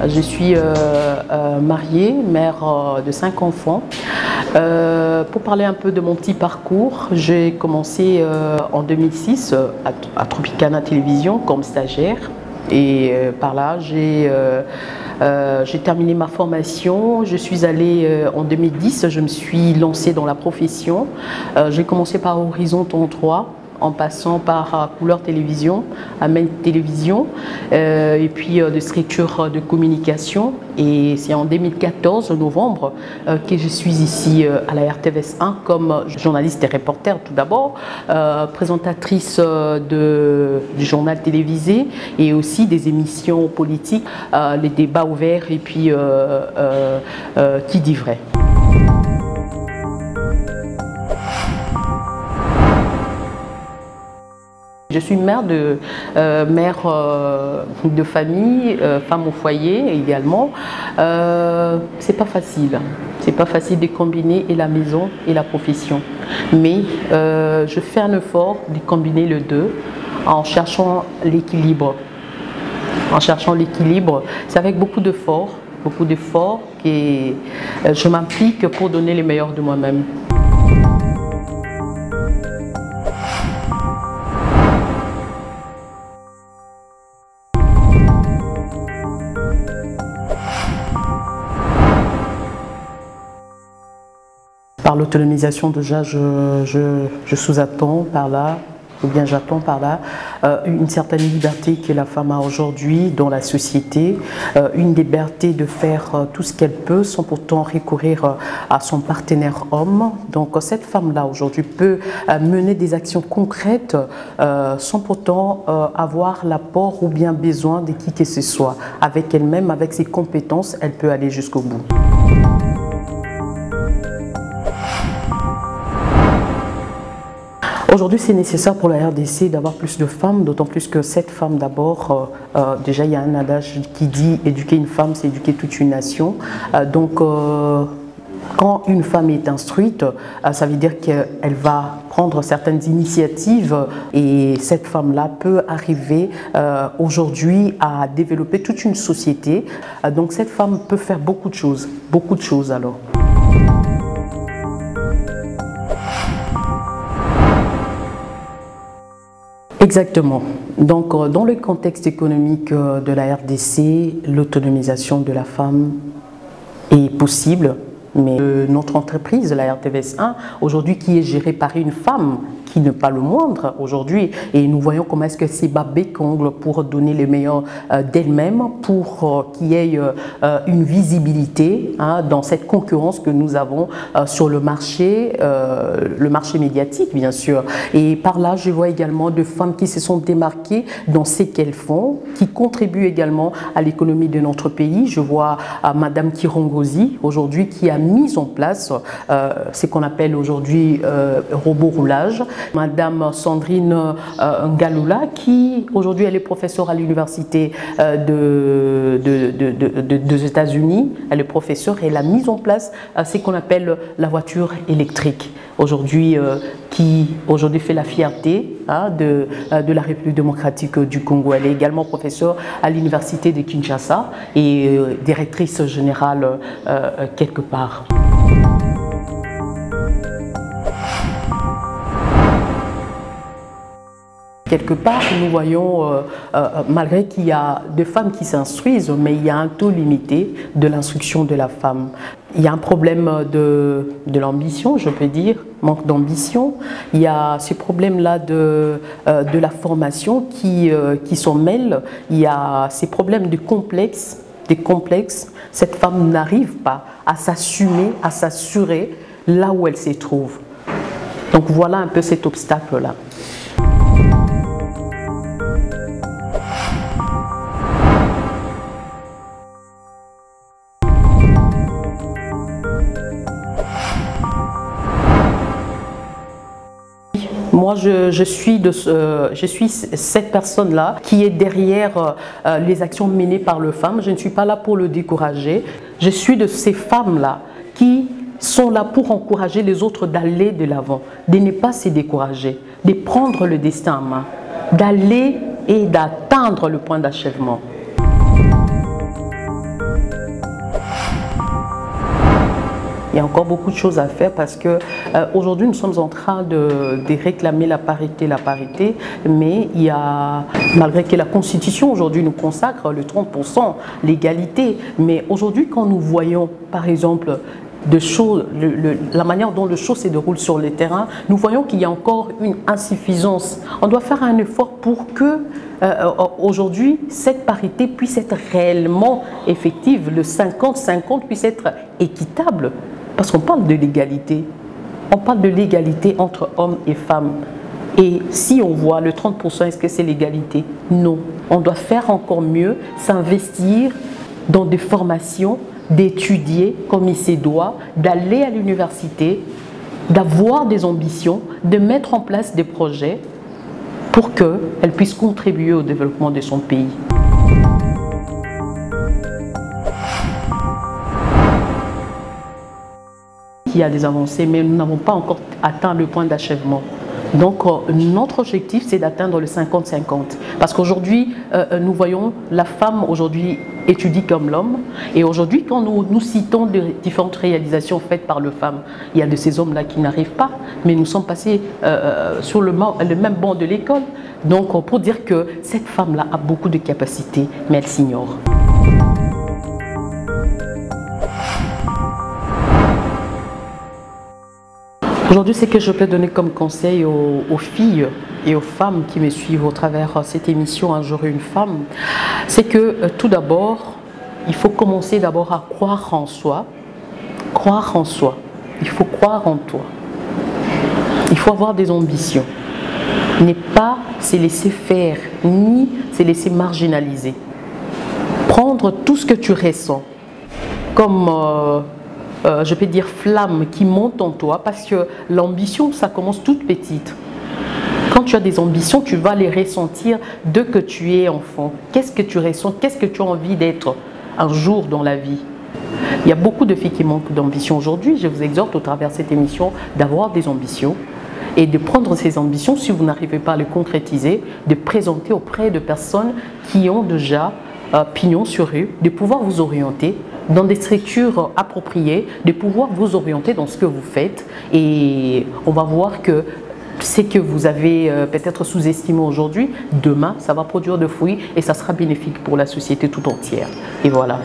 Je suis mariée, mère de 5 enfants. Pour parler un peu de mon petit parcours, j'ai commencé en 2006 à Tropicana Télévision comme stagiaire. Et par là, j'ai terminé ma formation. Je suis allée en 2010, je me suis lancée dans la profession. J'ai commencé par Horizon 33. En passant par Couleur Télévision, Amen Télévision, et puis de structure de communication. Et c'est en 2014, novembre, que je suis ici à la RTS 1 comme journaliste et reporter tout d'abord, présentatrice du journal télévisé et aussi des émissions politiques, les débats ouverts et puis Qui dit vrai. Je suis mère de famille, femme au foyer également. C'est pas facile. C'est pas facile de combiner et la maison et la profession. Mais je fais un effort de combiner les deux en cherchant l'équilibre. En cherchant l'équilibre, c'est avec beaucoup d'efforts que je m'implique pour donner le meilleur de moi-même. Par l'autonomisation, déjà, je sous-attends par là, ou bien j'attends par là, une certaine liberté que la femme a aujourd'hui dans la société, une liberté de faire tout ce qu'elle peut sans pourtant recourir à son partenaire homme. Donc cette femme-là aujourd'hui peut mener des actions concrètes sans pourtant avoir l'apport ou bien besoin de qui que ce soit. Avec elle-même, avec ses compétences, elle peut aller jusqu'au bout. Aujourd'hui, c'est nécessaire pour la RDC d'avoir plus de femmes, d'autant plus que cette femme d'abord, déjà il y a un adage qui dit « éduquer une femme, c'est éduquer toute une nation ». Donc, quand une femme est instruite, ça veut dire qu'elle va prendre certaines initiatives et cette femme-là peut arriver aujourd'hui à développer toute une société. Donc, cette femme peut faire beaucoup de choses alors. Exactement. Donc, dans le contexte économique de la RDC, l'autonomisation de la femme est possible, mais notre entreprise, la RTVS 1, aujourd'hui qui est gérée par une femme, qui n'est pas le moindre aujourd'hui, et nous voyons comment est-ce que c'est bat bec ongle pour donner le meilleur d'elle-même, pour qu'il y ait une visibilité dans cette concurrence que nous avons sur le marché médiatique bien sûr. Et par là, je vois également de femmes qui se sont démarquées dans ce qu'elles font, qui contribuent également à l'économie de notre pays. Je vois Madame Kirongozi aujourd'hui qui a mis en place ce qu'on appelle aujourd'hui robot roulage. Madame Sandrine Ngaloula, qui aujourd'hui elle est professeure à l'université des États-Unis. Elle est professeure et elle a mis en place ce qu'on appelle la voiture électrique. Aujourd'hui, qui aujourd'hui fait la fierté de la République démocratique du Congo. Elle est également professeure à l'université de Kinshasa et directrice générale quelque part. Quelque part, nous voyons, malgré qu'il y a des femmes qui s'instruisent, mais il y a un taux limité de l'instruction de la femme. Il y a un problème de l'ambition, je peux dire, manque d'ambition. Il y a ces problèmes-là de la formation qui s'en mêlent. Il y a ces problèmes de complexes. Cette femme n'arrive pas à s'assumer, à s'assurer là où elle se trouve. Donc voilà un peu cet obstacle-là. Moi, je suis cette personne-là qui est derrière les actions menées par les femmes. Je ne suis pas là pour le décourager. Je suis de ces femmes-là qui sont là pour encourager les autres d'aller de l'avant, de ne pas se décourager, de prendre le destin en main, d'aller et d'atteindre le point d'achèvement. Il y a encore beaucoup de choses à faire parce que aujourd'hui nous sommes en train de réclamer la parité, mais il y a, malgré que la Constitution aujourd'hui nous consacre le 30%, l'égalité, mais aujourd'hui quand nous voyons par exemple de choses, la manière dont les choses se déroulent sur le terrain, nous voyons qu'il y a encore une insuffisance. On doit faire un effort pour que aujourd'hui cette parité puisse être réellement effective, le 50-50 puisse être équitable. Parce qu'on parle de l'égalité. On parle de l'égalité entre hommes et femmes. Et si on voit le 30%, est-ce que c'est l'égalité? Non. On doit faire encore mieux, s'investir dans des formations, d'étudier comme il se doit, d'aller à l'université, d'avoir des ambitions, de mettre en place des projets pour qu'elle puisse contribuer au développement de son pays. Il y a des avancées, mais nous n'avons pas encore atteint le point d'achèvement. Donc, notre objectif, c'est d'atteindre le 50-50. Parce qu'aujourd'hui, nous voyons la femme aujourd'hui étudie comme l'homme. Et aujourd'hui, quand nous citons de différentes réalisations faites par les femmes, il y a de ces hommes-là qui n'arrivent pas. Mais nous sommes passés sur le même banc de l'école. Donc, pour dire que cette femme-là a beaucoup de capacités, mais elle s'ignore. Aujourd'hui, ce que je peux donner comme conseil aux filles et aux femmes qui me suivent au travers de cette émission Un jour une femme, c'est que tout d'abord, il faut commencer d'abord à croire en soi. Croire en soi. Il faut croire en toi. Il faut avoir des ambitions. Ne pas se laisser faire, ni se laisser marginaliser. Prendre tout ce que tu ressens comme... je peux dire flamme qui monte en toi, parce que l'ambition, ça commence toute petite. Quand tu as des ambitions, tu vas les ressentir dès que tu es enfant. Qu'est-ce que tu ressens? Qu'est-ce que tu as envie d'être un jour dans la vie? Il y a beaucoup de filles qui manquent d'ambition aujourd'hui. Je vous exhorte au travers de cette émission d'avoir des ambitions et de prendre ces ambitions, si vous n'arrivez pas à les concrétiser, de présenter auprès de personnes qui ont déjà pignon sur rue, de pouvoir vous orienter dans des structures appropriées, de pouvoir vous orienter dans ce que vous faites. Et on va voir que ce que vous avez peut-être sous-estimé aujourd'hui, demain, ça va produire de fruits et ça sera bénéfique pour la société tout entière. Et voilà.